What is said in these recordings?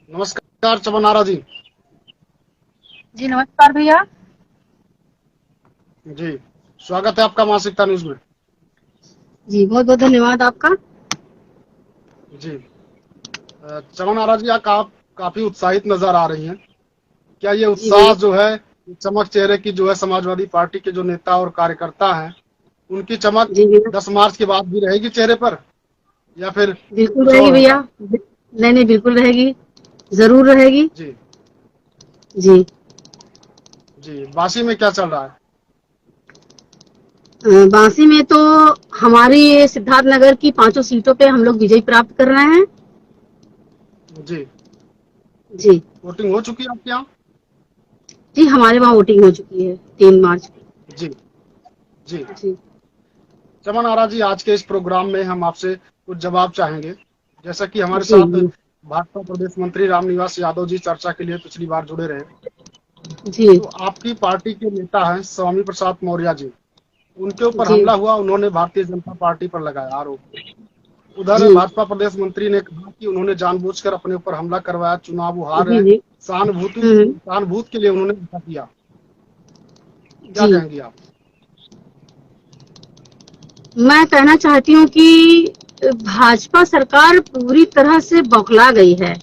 नमस्कार चमन आरा जी। जी नमस्कार भैया। जी, स्वागत है आपका मासिकता न्यूज में। जी बहुत बहुत धन्यवाद आपका। जी, चमन आरा जी, आप काफी उत्साहित नजर आ रही हैं। क्या ये जी उत्साह भैया। जो है, चमक चेहरे की जो है समाजवादी पार्टी के जो नेता और कार्यकर्ता हैं, उनकी चमक जी भैया 10 मार्च के बाद भी रहेगी चेहरे पर, या फिर बिल्कुल कुछ रहेगी और भैया। होगा? नहीं नहीं बिल्कुल रहेगी, जरूर रहेगी। जी। जी जी, वाशी में क्या चल रहा है? बांसी में तो हमारी ये सिद्धार्थनगर की 5 सीटों पे हम लोग विजय प्राप्त कर रहे हैं। जी, जी वोटिंग हो चुकी है आपके यहाँ? जी हमारे वहाँ वोटिंग हो चुकी है 3 मार्च को। जी। जी, जी चमन आरा जी, आज के इस प्रोग्राम में हम आपसे कुछ जवाब चाहेंगे। जैसा कि हमारे जी साथ जी भाजपा प्रदेश मंत्री रामनिवास यादव जी चर्चा के लिए पिछली बार जुड़े रहे। जी तो आपकी पार्टी के नेता हैं स्वामी प्रसाद मौर्य जी, उनके ऊपर जी हमला हुआ, उन्होंने भारतीय जनता पार्टी पर लगाया आरोप। उधर जी भाजपा प्रदेश मंत्री ने कहा कि उन्होंने जानबूझकर अपने ऊपर हमला करवाया, चुनाव वो हार जी है, जी हम्म, सहानुभूति के लिए उन्होंने ऐसा किया। क्या जी कहेंगी आप? मैं कहना चाहती हूँ कि भाजपा सरकार पूरी तरह से बौखला गई है।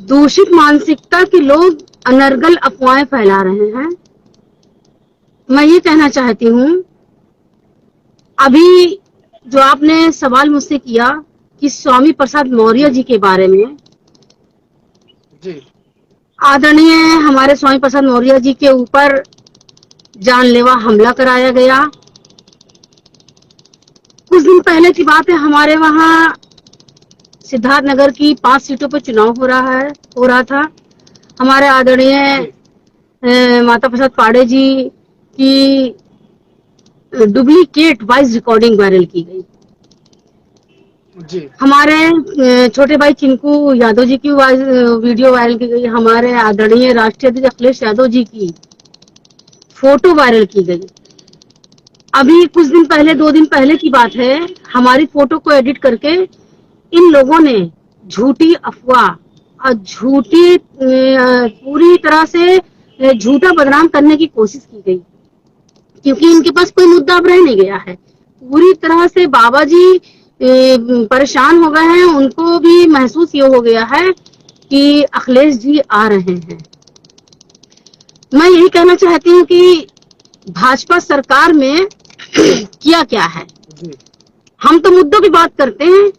दूषित मानसिकता के लोग अनर्गल अफवाहें फैला रहे हैं। मैं ये कहना चाहती हूँ, अभी जो आपने सवाल मुझसे किया कि स्वामी प्रसाद मौर्य जी। जी के बारे में, जी। आदरणीय हमारे स्वामी प्रसाद मौर्य जी के ऊपर जानलेवा हमला कराया गया। कुछ दिन पहले की बात है, हमारे वहाँ सिद्धार्थनगर की 5 सीटों पर चुनाव हो रहा था। हमारे आदरणीय जी। माता प्रसाद पाड़े जी की डुप्लीकेट वॉइस रिकॉर्डिंग वायरल की गई। जी। हमारे छोटे भाई चिंकू यादव जी की वीडियो वायरल की गई। हमारे आदरणीय राष्ट्रीय अध्यक्ष अखिलेश यादव जी की फोटो वायरल की गई। अभी कुछ दिन पहले, जी। 2 दिन पहले की बात है, हमारी फोटो को एडिट करके इन लोगों ने झूठी अफवाह और झूठी पूरी तरह से झूठा बदनाम करने की कोशिश की गई, क्योंकि इनके पास कोई मुद्दा अब रह नहीं गया है। पूरी तरह से बाबा जी परेशान हो गए हैं। उनको भी महसूस ये हो गया है कि अखिलेश जी आ रहे हैं। मैं यही कहना चाहती हूँ कि भाजपा सरकार में किया क्या है। जी। हम तो मुद्दों की बात करते हैं।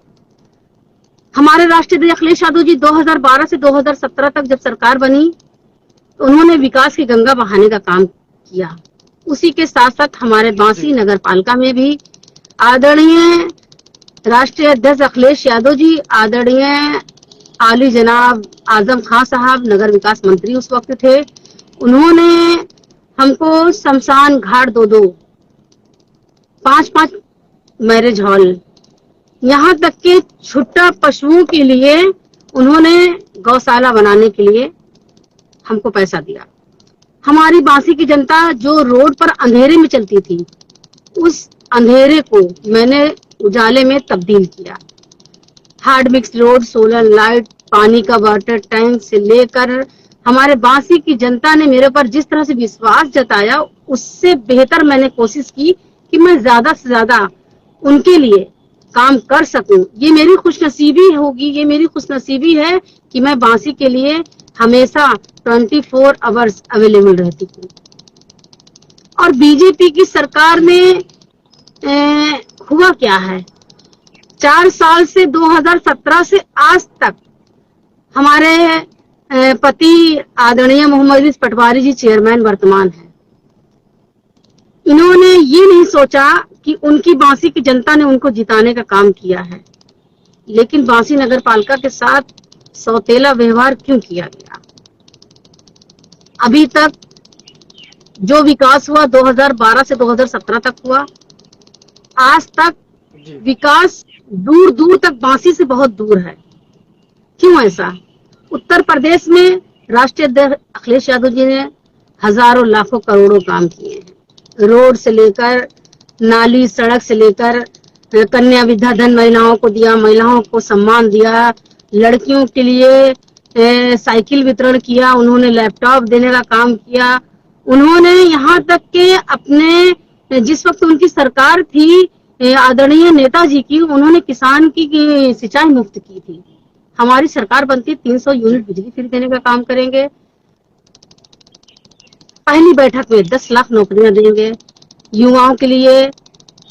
हमारे राष्ट्रीय अध्यक्ष अखिलेश यादव जी 2012 से 2017 तक जब सरकार बनी, तो उन्होंने विकास की गंगा बहाने का काम किया। उसी के साथ साथ हमारे बांसी जी। नगर पालिका में भी आदरणीय राष्ट्रीय अध्यक्ष अखिलेश यादव जी, आदरणीय आली जनाब आजम खान साहब नगर विकास मंत्री उस वक्त थे। उन्होंने हमको शमशान घाट 2-2, 5-5 मैरिज हॉल, यहाँ तक के छुट्टा पशुओं के लिए उन्होंने गौशाला बनाने के लिए हमको पैसा दिया। हमारी बांसी की जनता जो रोड पर अंधेरे में चलती थी, उस अंधेरे को मैंने उजाले में तब्दील किया। Hard mix road, solar light, पानी का वाटर टैंक से लेकर हमारे बांसी की जनता ने मेरे पर जिस तरह से विश्वास जताया, उससे बेहतर मैंने कोशिश की कि मैं ज्यादा से ज्यादा उनके लिए काम कर सकूं। ये मेरी खुशनसीबी होगी, ये मेरी खुशनसीबी है कि मैं बांसी के लिए हमेशा 24 आवर्स अवेलेबल रहती हूँ। और बीजेपी की सरकार जी। में हुआ क्या है, 4 साल से 2017 से आज तक हमारे पति आदरणीय मोहम्मद इदरीस पटवारी जी चेयरमैन वर्तमान है। इन्होंने ये नहीं सोचा कि उनकी बांसी की जनता ने उनको जिताने का काम किया है, लेकिन बांसी नगर पालिका के साथ सौतेला व्यवहार क्यों किया गया। अभी तक जो विकास हुआ 2012 से 2017 तक हुआ, आज तक जी। विकास दूर दूर तक बांसी से बहुत दूर है। क्यों ऐसा? उत्तर प्रदेश में राष्ट्रीय अध्यक्ष अखिलेश यादव जी ने हजारों लाखों करोड़ों काम किए हैं। रोड से लेकर नाली, सड़क से लेकर कन्या विद्याधन महिलाओं को दिया, महिलाओं को सम्मान दिया, लड़कियों के लिए साइकिल वितरण किया, उन्होंने लैपटॉप देने का काम किया, उन्होंने यहाँ तक के अपने जिस वक्त उनकी सरकार थी आदरणीय नेताजी की, उन्होंने किसान की सिंचाई मुफ्त की थी। हमारी सरकार बनती 300 यूनिट बिजली फ्री देने का काम करेंगे। पहली बैठक में 10 लाख नौकरियां देंगे युवाओं के लिए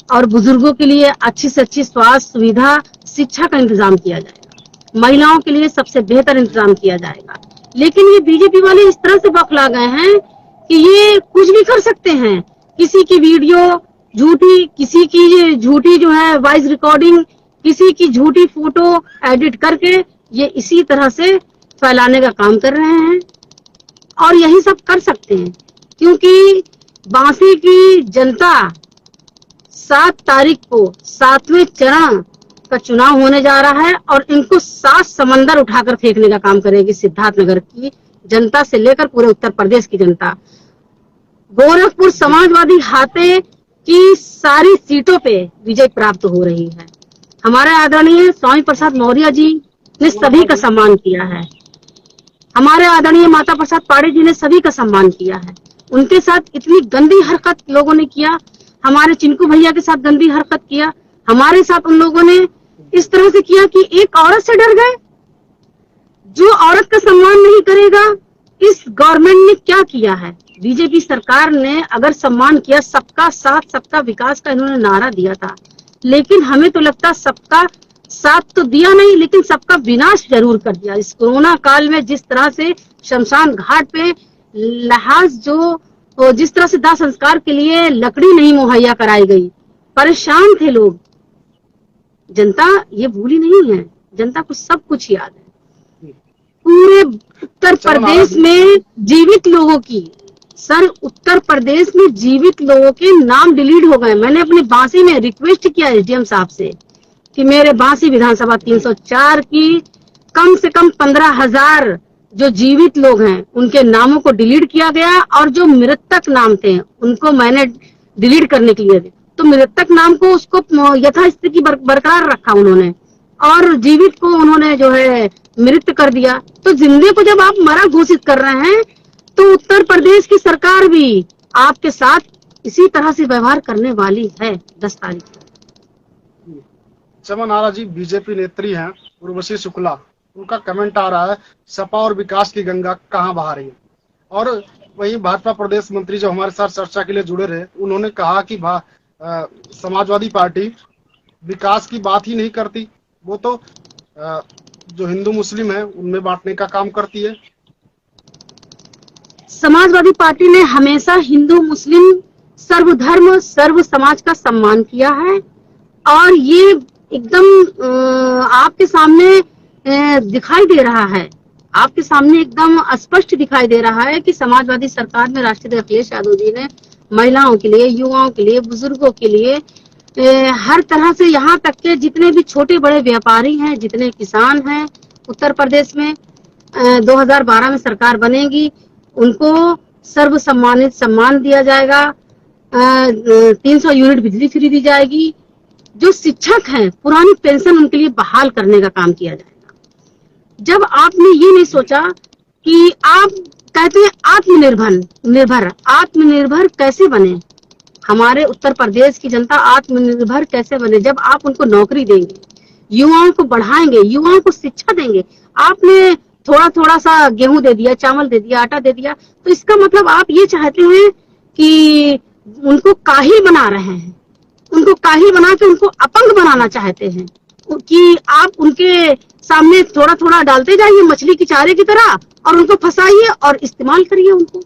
और बुजुर्गों के लिए। अच्छी से अच्छी स्वास्थ्य सुविधा, शिक्षा का इंतजाम किया जाएगा, महिलाओं के लिए सबसे बेहतर इंतजाम किया जाएगा। लेकिन ये बीजेपी वाले इस तरह से बौखला गए हैं कि ये कुछ भी कर सकते हैं। किसी की वीडियो झूठी, किसी की झूठी जो है वॉइस रिकॉर्डिंग, किसी की झूठी फोटो एडिट करके ये इसी तरह से फैलाने का काम कर रहे हैं। और यही सब कर सकते हैं क्योंकि बांसी की जनता 7 तारीख को 7वें चरण का चुनाव होने जा रहा है और इनको 7 समंदर उठाकर फेंकने का काम करेगी सिद्धार्थनगर की जनता से लेकर पूरे उत्तर प्रदेश की जनता। गोरखपुर समाजवादी हाथे की सारी सीटों पे विजय प्राप्त हो रही है। हमारे आदरणीय स्वामी प्रसाद मौर्य जी ने सभी का सम्मान किया है, हमारे आदरणीय माता प्रसाद पाड़े जी ने सभी का सम्मान किया है। उनके साथ इतनी गंदी हरकत लोगों ने किया, हमारे चिंकू भैया के साथ गंदी हरकत किया, हमारे साथ उन लोगों ने इस तरह से किया कि एक औरत से डर गए। जो औरत का सम्मान नहीं करेगा, इस गवर्नमेंट ने क्या किया है? बीजेपी सरकार ने अगर सम्मान किया, सबका साथ सबका विकास का इन्होंने नारा दिया था, लेकिन हमें तो लगता सबका साथ तो दिया नहीं, लेकिन सबका विनाश जरूर कर दिया। इस कोरोना काल में जिस तरह से शमशान घाट पे लहाज जो जिस तरह से दाह संस्कार के लिए लकड़ी नहीं मुहैया कराई गई, परेशान थे लोग। जनता ये भूली नहीं है, जनता को सब कुछ याद है। पूरे उत्तर प्रदेश में जीवित लोगों की, सर उत्तर प्रदेश में जीवित लोगों के नाम डिलीट हो गए। मैंने अपनी बांसी में रिक्वेस्ट किया एसडीएम साहब से कि मेरे बांसी विधानसभा 304 की कम से कम 15,000 जो जीवित लोग हैं उनके नामों को डिलीट किया गया और जो मृतक नाम थे उनको मैंने डिलीट करने के लिए, तो मृतक नाम को उसको यथास्थिति बरकरार रखा उन्होंने और जीवित को उन्होंने जो है मृत कर दिया। तो जिंदे को जब आप मरा घोषित कर रहे हैं तो उत्तर प्रदेश की सरकार भी आपके साथ इसी तरह से व्यवहार करने वाली है 10 तारीख को। चमन आरा जी बीजेपी नेत्री हैं उर्वशी शुक्ला, उनका कमेंट आ रहा है सपा और विकास की गंगा कहाँ बहा रही है। और वही भाजपा प्रदेश मंत्री जो हमारे साथ चर्चा के लिए जुड़े रहे, उन्होंने कहा कि समाजवादी पार्टी विकास की बात ही नहीं करती, वो तो जो हिंदू मुस्लिम है उनमें बांटने का काम करती है। समाजवादी पार्टी ने हमेशा हिंदू मुस्लिम सर्वधर्म सर्व समाज का सम्मान किया है और ये एकदम आपके सामने दिखाई दे रहा है, आपके सामने एकदम स्पष्ट दिखाई दे रहा है कि समाजवादी सरकार में राष्ट्रीय अखिलेश यादव जी ने महिलाओं के लिए, युवाओं के लिए, बुजुर्गों के लिए हर तरह से, यहाँ तक के जितने भी छोटे बड़े व्यापारी हैं, जितने किसान हैं उत्तर प्रदेश में 2012 में सरकार बनेगी, उनको सर्व सम्मानित सम्मान दिया जाएगा, 300 यूनिट बिजली फ्री दी जाएगी। जो शिक्षक हैं पुरानी पेंशन उनके लिए बहाल करने का काम किया जाएगा। जब आपने ये नहीं सोचा कि आप कहते हैं आत्मनिर्भर कैसे बने, हमारे उत्तर प्रदेश की जनता आत्मनिर्भर कैसे बने? जब आप उनको नौकरी देंगे, युवाओं को बढ़ाएंगे, युवाओं को शिक्षा देंगे। आपने थोड़ा थोड़ा सा गेहूं दे दिया, चावल दे दिया, आटा दे दिया, तो इसका मतलब आप ये चाहते हैं कि उनको काहिल बना रहे हैं, उनको काहिल बना के उनको अपंग बनाना चाहते हैं कि आप उनके सामने थोड़ा थोड़ा डालते जाइए मछली की चारे की तरह और उनको फंसाइए और इस्तेमाल करिए उनको।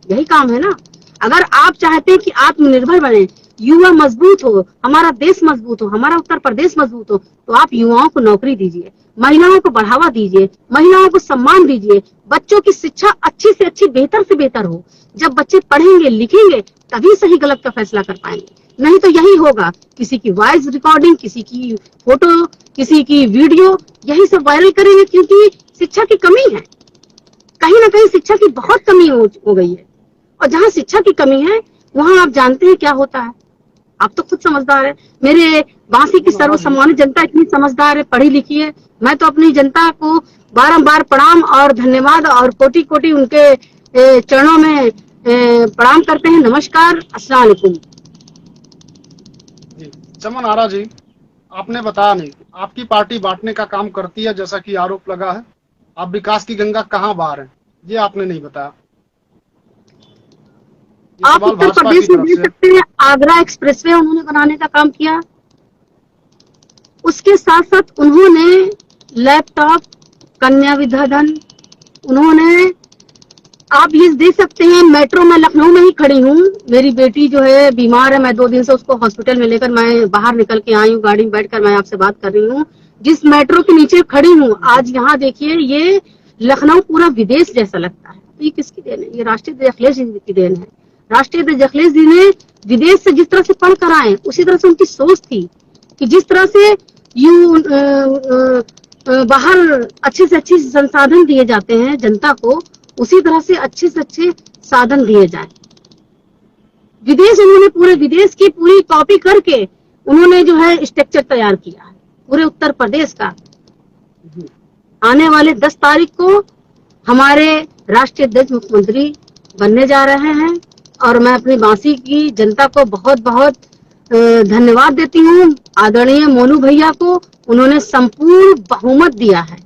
यही काम है ना। अगर आप चाहते हैं कि आत्मनिर्भर बने, युवा मजबूत हो, हमारा देश मजबूत हो, हमारा उत्तर प्रदेश मजबूत हो, तो आप युवाओं को नौकरी दीजिए, महिलाओं को बढ़ावा दीजिए, महिलाओं को सम्मान दीजिए, बच्चों की शिक्षा अच्छी से अच्छी, बेहतर से बेहतर हो। जब बच्चे पढ़ेंगे लिखेंगे तभी सही गलत का फैसला कर पाएंगे, नहीं तो यही होगा, किसी की वॉइस रिकॉर्डिंग, किसी की फोटो, किसी की वीडियो, यही सब वायरल करेंगे क्योंकि शिक्षा की कमी है। कहीं ना कहीं शिक्षा की बहुत कमी हो गई है और जहाँ शिक्षा की कमी है वहां आप जानते हैं क्या होता है, आप तो खुद समझदार है। मेरे बांसी की सर्वसम्मानित जनता इतनी समझदार है, पढ़ी लिखी है। मैं तो अपनी जनता को बारंबार प्रणाम और धन्यवाद और कोटि कोटि उनके चरणों में प्रणाम करते हैं। नमस्कार, अस्सलाम वालेकुम। जी चमन आरा जी, आपने बताया नहीं, आपकी पार्टी बांटने का काम करती है जैसा कि आरोप लगा है। आप विकास की गंगा कहाँ बहा रहे हैं, ये आपने नहीं बताया। ये आप सवाल उत्तर भाजपा प्रदेश की में तरफ देख से है। सकते हैं, आगरा एक्सप्रेसवे उन्होंने बनाने का काम किया। उसके साथ साथ उन्होंने लैपटॉप, कन्या विद्याधन, उन्होंने, आप ये देख सकते हैं, मेट्रो में लखनऊ में ही खड़ी हूँ, मेरी बेटी जो है बीमार है, मैं 2 दिन से उसको हॉस्पिटल में लेकर मैं बाहर निकल के आई हूँ, गाड़ी में बैठकर मैं आपसे बात कर रही हूँ। जिस मेट्रो के नीचे खड़ी हूँ आज, यहाँ देखिए, ये लखनऊ पूरा विदेश जैसा लगता है। तो ये किसकी देन है? ये राष्ट्रीय अखिलेश जी की देन है। राष्ट्रीय अखिलेश जी ने विदेश से जिस तरह से पढ़ कर आए, उसी तरह से उनकी सोच थी कि जिस तरह से बाहर अच्छे से अच्छे संसाधन दिए जाते हैं जनता को, उसी तरह से अच्छे साधन दिए जाए। विदेश, उन्होंने पूरे विदेश की पूरी कॉपी करके उन्होंने जो है स्ट्रक्चर तैयार किया है पूरे उत्तर प्रदेश का। आने वाले 10 तारीख को हमारे राष्ट्रीय अध्यक्ष मुख्यमंत्री बनने जा रहे हैं और मैं अपनी बांसी की जनता को बहुत बहुत धन्यवाद देती हूँ। आदरणीय मोनू भैया को उन्होंने संपूर्ण बहुमत दिया है।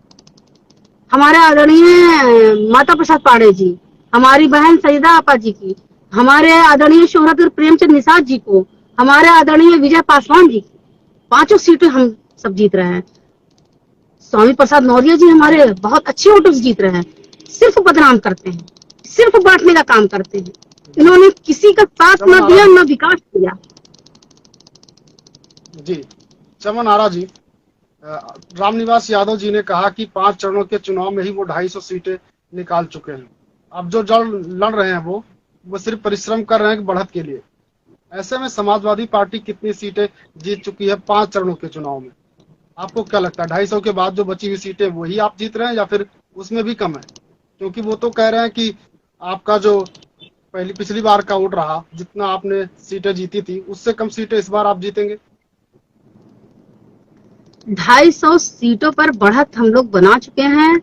हमारे आदरणीय माता प्रसाद पांडे जी, हमारी बहन सईदा आपा जी की, हमारे आदरणीय शोहरत प्रेमचंद निषाद जी को, हमारे आदरणीय विजय पासवान जी की 5 सीटें हम सब जीत रहे हैं। स्वामी प्रसाद मौर्य जी हमारे बहुत अच्छे वोटों से जीत रहे हैं। सिर्फ बदनाम करते हैं, सिर्फ बांटने का काम करते हैं। इन्होंने किसी का साथ न दिया, न विकास किया। जी चमन आरा जी, रामनिवास यादव जी ने कहा कि 5 चरणों के चुनाव में ही वो 250 सीटें निकाल चुके हैं। अब जो लड़ रहे हैं वो सिर्फ परिश्रम कर रहे हैं बढ़त के लिए। ऐसे में समाजवादी पार्टी कितनी सीटें जीत चुकी है 5 चरणों के चुनाव में? आपको क्या लगता है 250 के बाद जो बची हुई सीटें वही आप जीत रहे हैं या फिर उसमें भी कम है? क्योंकि वो तो कह रहे हैं कि आपका जो पिछली बार का वोट रहा, जितना आपने सीटें जीती थी, उससे कम सीटें इस बार आप जीतेंगे। 250 सीटों पर बढ़त हम लोग बना चुके हैं।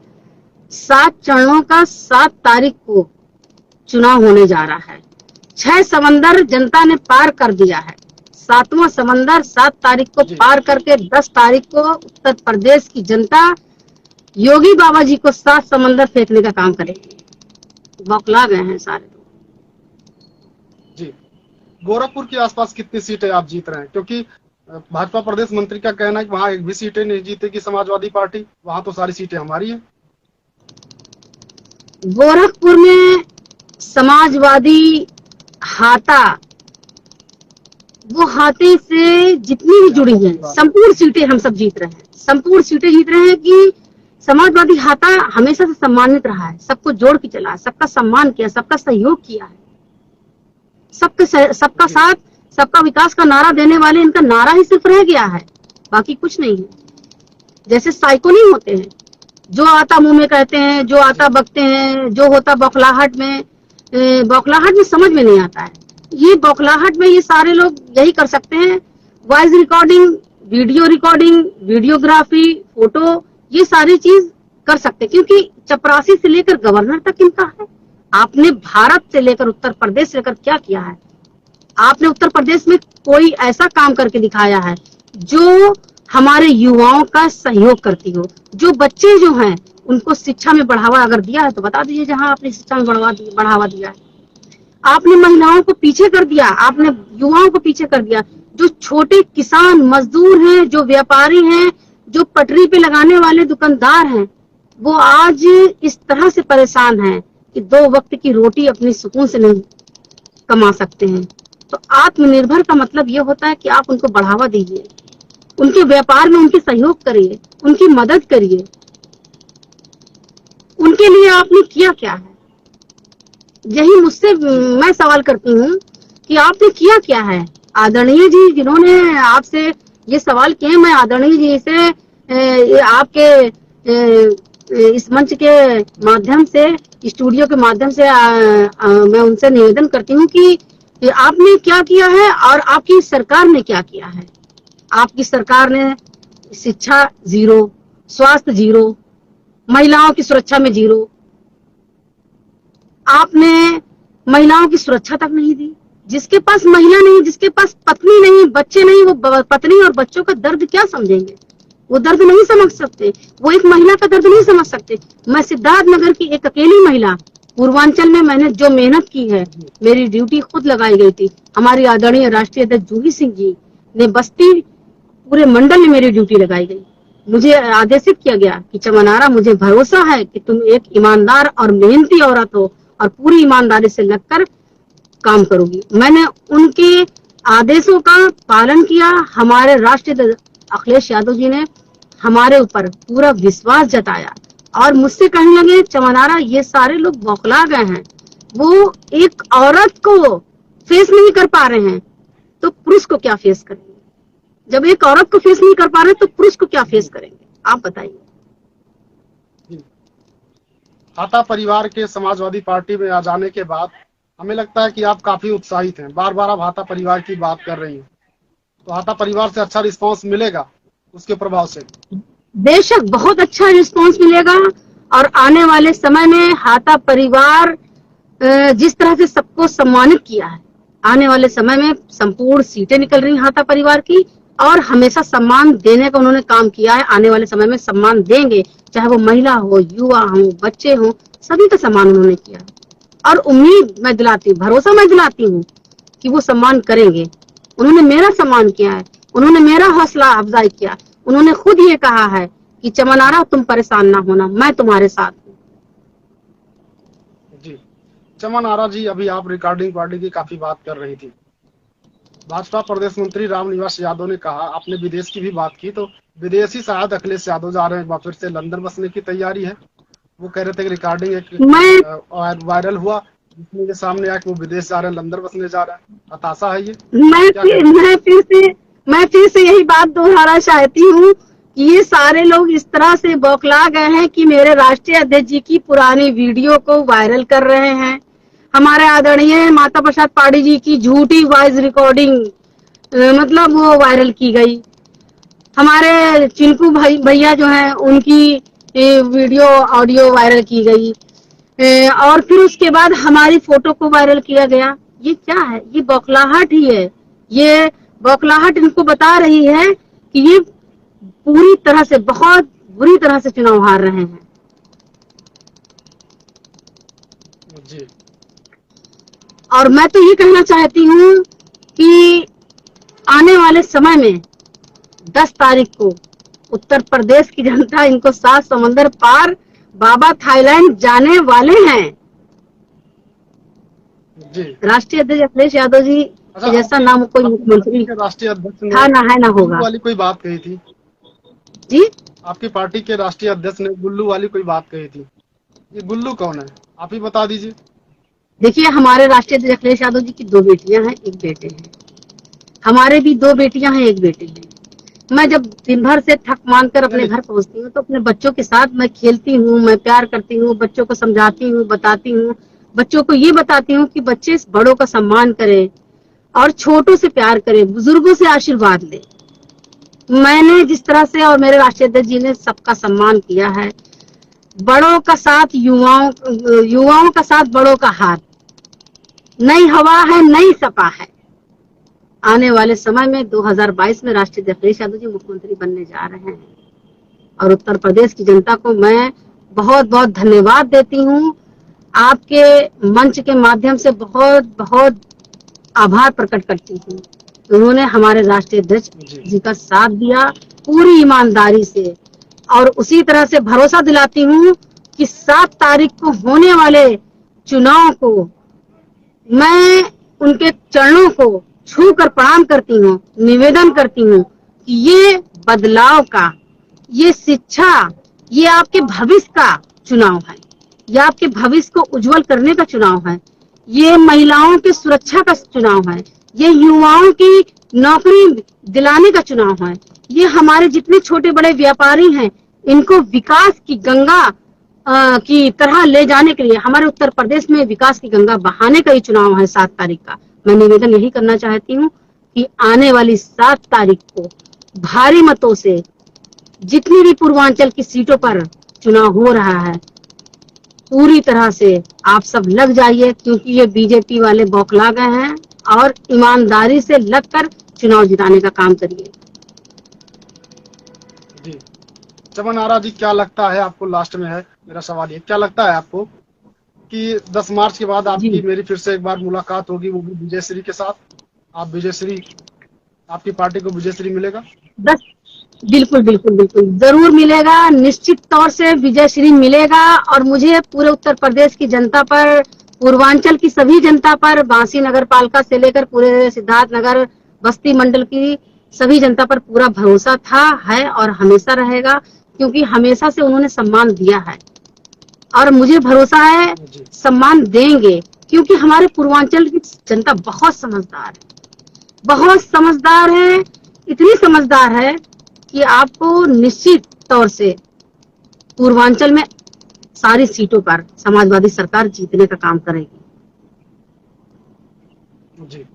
7 चरणों का 7 तारीख को चुनाव होने जा रहा है। 6 समंदर जनता ने पार कर दिया है। 7वां समंदर 7 तारीख को पार करके 10 तारीख को उत्तर प्रदेश की जनता योगी बाबा जी को 7 समंदर फेंकने का काम करेगी। बौखला गए हैं सारे लोग। जी, गोरखपुर के आसपास कितनी सीटें आप जीत रहे हैं? क्योंकि भाजपा प्रदेश मंत्री का कहना है कि वहां एक भी सीटें नहीं जीतेगी समाजवादी पार्टी, वहां तो सारी सीटें हमारी हैं। गोरखपुर में समाजवादी हाथा, वो हाथे से जितनी भी जुड़ी हैं संपूर्ण सीटें हम सब जीत रहे हैं। संपूर्ण सीटें जीत रहे हैं कि समाजवादी हाथा हमेशा से सम्मानित रहा है, सबको जोड़ के चला है, सबका सम्मान किया, सबका सहयोग किया है, सबका साथ, सबका विकास का नारा देने वाले इनका नारा ही सिर्फ रह गया है, बाकी कुछ नहीं है। जैसे साइको नहीं होते हैं, जो आता मुंह में कहते हैं, जो आता बकते हैं, जो होता बौखलाहट में समझ में नहीं आता है। ये बौखलाहट में ये सारे लोग यही कर सकते हैं। Voice recording, video recording, videography, photo, ये सारी चीज कर सकते हैं, क्योंकि चपरासी से लेकर गवर्नर तक इनका है। आपने भारत से लेकर उत्तर प्रदेश से लेकर क्या किया है? आपने उत्तर प्रदेश में कोई ऐसा काम करके दिखाया है जो हमारे युवाओं का सहयोग करती हो? जो बच्चे जो हैं उनको शिक्षा में बढ़ावा अगर दिया है तो बता दीजिए जहां आपने शिक्षा में बढ़ावा दिया है। आपने महिलाओं को पीछे कर दिया, आपने युवाओं को पीछे कर दिया। जो छोटे किसान मजदूर हैं, जो व्यापारी हैं, जो पटरी पे लगाने वाले दुकानदार हैं, वो आज इस तरह से परेशान हैं कि 2 वक्त की रोटी अपनी सुकून से नहीं कमा सकते हैं। तो आत्मनिर्भर का मतलब ये होता है कि आप उनको बढ़ावा दीजिए, उनके व्यापार में उनके सहयोग करिए, उनकी मदद करिए। उनके लिए आपने किया क्या है? यही मुझसे मैं सवाल करती हूँ कि आपने किया क्या है? आदरणीय जी जिन्होंने आपसे ये सवाल किए, मैं आदरणीय जी से आपके इस मंच के माध्यम से, स्टूडियो के माध्यम से मैं उनसे निवेदन करती हूँ कि आपने क्या किया है और आपकी सरकार ने क्या किया है। आपकी सरकार ने शिक्षा जीरो, स्वास्थ्य जीरो, महिलाओं की सुरक्षा में जीरो। आपने महिलाओं की सुरक्षा तक नहीं दी। जिसके पास महिला नहीं, जिसके पास पत्नी नहीं, बच्चे नहीं, वो पत्नी और बच्चों का दर्द क्या समझेंगे? वो दर्द नहीं समझ सकते, वो एक महिला का दर्द नहीं समझ सकते। मैं सिद्धार्थनगर की एक अकेली महिला, पूर्वांचल में मैंने जो मेहनत की है, मेरी ड्यूटी खुद लगाई गई थी। हमारी आदरणीय राष्ट्रीय अध्यक्ष जूही सिंह जी ने बस्ती पूरे मंडल में मेरी ड्यूटी लगाई गई। मुझे आदेशित किया गया कि चमन, मुझे भरोसा है कि तुम एक ईमानदार और मेहनती औरत हो और पूरी ईमानदारी से लगकर काम करोगी। मैंने उनके आदेशों का पालन किया। हमारे राष्ट्रीय अखिलेश यादव जी ने हमारे ऊपर पूरा विश्वास जताया और मुझसे कहने लगे, चमन, ये सारे लोग बौखला गए हैं, वो एक औरत को फेस नहीं कर पा रहे हैं तो पुरुष को क्या फेस करेंगे? जब एक औरत को फेस नहीं कर पा रहे तो पुरुष को क्या फेस करेंगे? आप बताइए। हाथा परिवार के समाजवादी पार्टी में आ जाने के बाद हमें लगता है कि आप काफी उत्साहित हैं। बार बार आप हाथा परिवार की बात कर रही हैं, तो हाथा परिवार से अच्छा रिस्पांस मिलेगा उसके प्रभाव से? बेशक बहुत अच्छा रिस्पांस मिलेगा और आने वाले समय में हाथा परिवार जिस तरह से सबको सम्मानित किया है, आने वाले समय में संपूर्ण सीटें निकल रही हाथा परिवार की और हमेशा सम्मान देने का उन्होंने काम किया है। आने वाले समय में सम्मान देंगे, चाहे वो महिला हो, युवा हो, बच्चे हो, सभी का सम्मान उन्होंने किया और उम्मीद मैं दिलाती हूँ, भरोसा मैं दिलाती हूँ कि वो सम्मान करेंगे। उन्होंने मेरा सम्मान किया है, उन्होंने मेरा हौसला अफजाई किया। उन्होंने खुद ये कहा है कि चमन, तुम परेशान ना होना, मैं तुम्हारे साथ हूँ। जी चमन जी, अभी आप रिकॉर्डिंग पार्टी की काफी बात कर रही थी। भाजपा प्रदेश मंत्री रामनिवास यादव ने कहा, आपने विदेश की भी बात की, तो विदेशी शायद अखिलेश यादव जा रहे हैं, फिर से लंदन बसने की तैयारी है। वो कह रहे थे कि रिकॉर्डिंग एक वायरल हुआ जिसमें सामने आया कि वो विदेश जा रहे हैं, लंदन बसने जा रहे हैं। हताशा है ये? मैं फिर से यही बात दोहराना चाहती हूँ कि ये सारे लोग इस तरह से बौखला गए हैं कि मेरे राष्ट्रीय अध्यक्ष जी की पुरानी वीडियो को वायरल कर रहे हैं। हमारे आदरणीय माता प्रसाद पाठी जी की झूठी वॉइस रिकॉर्डिंग मतलब वो वायरल की गई। हमारे चिंकू भैया जो हैं उनकी वीडियो ऑडियो वायरल की गई और फिर उसके बाद हमारी फोटो को वायरल किया गया। ये क्या है? ये बौखलाहट ही है। ये बौखलाहट इनको बता रही है कि ये पूरी तरह से, बहुत बुरी तरह से चुनाव हार रहे हैं। जी। और मैं तो ये कहना चाहती हूँ कि आने वाले समय में 10 तारीख को उत्तर प्रदेश की जनता इनको 7 समंदर पार बाबा थाईलैंड जाने वाले हैं। जी। राष्ट्रीय अध्यक्ष अखिलेश यादव जी जैसा नाम कोई मुख्यमंत्री राष्ट्रीय अध्यक्ष था ना है ना होगा। वाली कोई बात कही थी जी? आपकी पार्टी के राष्ट्रीय अध्यक्ष ने गुल्लू वाली कोई बात कही थी। ये गुल्लू कौन है, आप ही बता दीजिए। देखिए, हमारे राष्ट्रीय अध्यक्ष अखिलेश यादव जी की 2 बेटियां हैं, 1 बेटे हैं। हमारे भी 2 बेटियां हैं, 1 बेटे हैं। मैं जब दिन भर से थक मान कर अपने घर पहुंचती हूँ तो अपने बच्चों के साथ मैं खेलती हूँ, मैं प्यार करती हूँ, बच्चों को समझाती हूँ, बताती हूँ, बच्चों को ये बताती हूँ कि बच्चे बड़ों का सम्मान करें और छोटों से प्यार करें, बुजुर्गों से आशीर्वाद लें। मैंने जिस तरह से और मेरे राष्ट्रीय अध्यक्ष जी ने सबका सम्मान किया है, बड़ों का साथ युवाओं का साथ बड़ों का हाथ, नई हवा है, नई सपा है। आने वाले समय में 2022 में राष्ट्रीय अध्यक्ष अखिलेश यादव जी मुख्यमंत्री बनने जा रहे हैं और उत्तर प्रदेश की जनता को मैं बहुत बहुत धन्यवाद देती हूँ। आपके मंच के माध्यम से बहुत बहुत आभार प्रकट करती हूँ। उन्होंने हमारे राष्ट्रीय अध्यक्ष जी का साथ दिया पूरी ईमानदारी से और उसी तरह से भरोसा दिलाती हूँ कि 7 तारीख को होने वाले चुनाव को मैं उनके चरणों को छू कर प्रणाम करती हूँ, निवेदन करती हूँ कि ये बदलाव का, ये शिक्षा, ये आपके भविष्य का चुनाव है, ये आपके भविष्य को उज्जवल करने का चुनाव है, ये महिलाओं की सुरक्षा का चुनाव है, ये युवाओं की नौकरी दिलाने का चुनाव है, ये हमारे जितने छोटे बड़े व्यापारी हैं इनको विकास की गंगा की तरह ले जाने के लिए, हमारे उत्तर प्रदेश में विकास की गंगा बहाने का ये चुनाव है 7 तारीख का। मैं निवेदन यही करना चाहती हूँ कि आने वाली 7 तारीख को भारी मतों से जितनी भी पूर्वांचल की सीटों पर चुनाव हो रहा है, पूरी तरह से आप सब लग जाइए, क्योंकि ये बीजेपी वाले बौखला गए हैं, और ईमानदारी से लगकर चुनाव जिताने का काम करिए। जी चमन आरा जी, क्या लगता है आपको, लास्ट में है मेरा सवाल ये, क्या लगता है आपको कि 10 मार्च के बाद जी आपकी मेरी फिर से एक बार मुलाकात होगी, वो भी विजयश्री के साथ, आप विजयश्री, आपकी पार्टी को विजयश्री मिलेगा? बस बिल्कुल बिल्कुल बिल्कुल जरूर मिलेगा, निश्चित तौर से विजय श्री मिलेगा। और मुझे पूरे उत्तर प्रदेश की जनता पर, पूर्वांचल की सभी जनता पर, बांसी नगर पालिका से लेकर पूरे सिद्धार्थ नगर बस्ती मंडल की सभी जनता पर पूरा भरोसा था, है और हमेशा रहेगा, क्योंकि हमेशा से उन्होंने सम्मान दिया है और मुझे भरोसा है जी सम्मान देंगे, क्योंकि हमारे पूर्वांचल की जनता बहुत समझदार है, बहुत समझदार है, इतनी समझदार है कि आपको निश्चित तौर से पूर्वांचल में सारी सीटों पर समाजवादी सरकार जीतने का काम करेगी। जी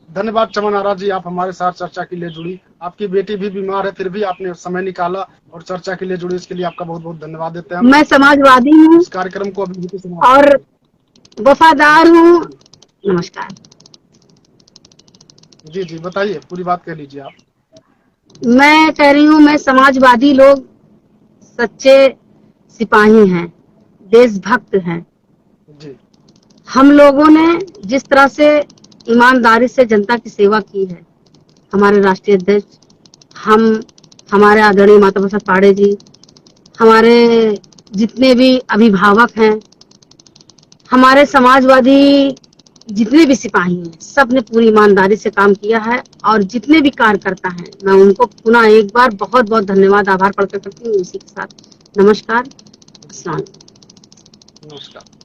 धन्यवाद चमन आरा जी, आप हमारे साथ चर्चा के लिए जुड़ी। आपकी बेटी भी बीमार है, फिर भी आपने समय निकाला और चर्चा के लिए जुड़ी, इसके लिए आपका बहुत बहुत धन्यवाद देते हैं हम। मैं समाजवादी हूँ इस कार्यक्रम को अभी समाप्त और करें। वफादार हूँ। नमस्कार। जी जी बताइए, पूरी बात कह लीजिए आप। मैं कह रही हूँ, मैं समाजवादी लोग सच्चे सिपाही हैं, देशभक्त हैं। जी हम लोगों ने जिस तरह से ईमानदारी से जनता की सेवा की है, हमारे राष्ट्रीय अध्यक्ष, हमारे आदरणीय माता प्रसाद पांडे जी, हमारे जितने भी अभिभावक हैं, हमारे समाजवादी जितने भी सिपाही हैं, सब ने पूरी ईमानदारी से काम किया है। और जितने भी कार्यकर्ता हैं, मैं उनको पुनः एक बार बहुत बहुत धन्यवाद, आभार प्रकट करती हूँ। इसी के साथ नमस्कार, अस्सलाम। नमस्कार।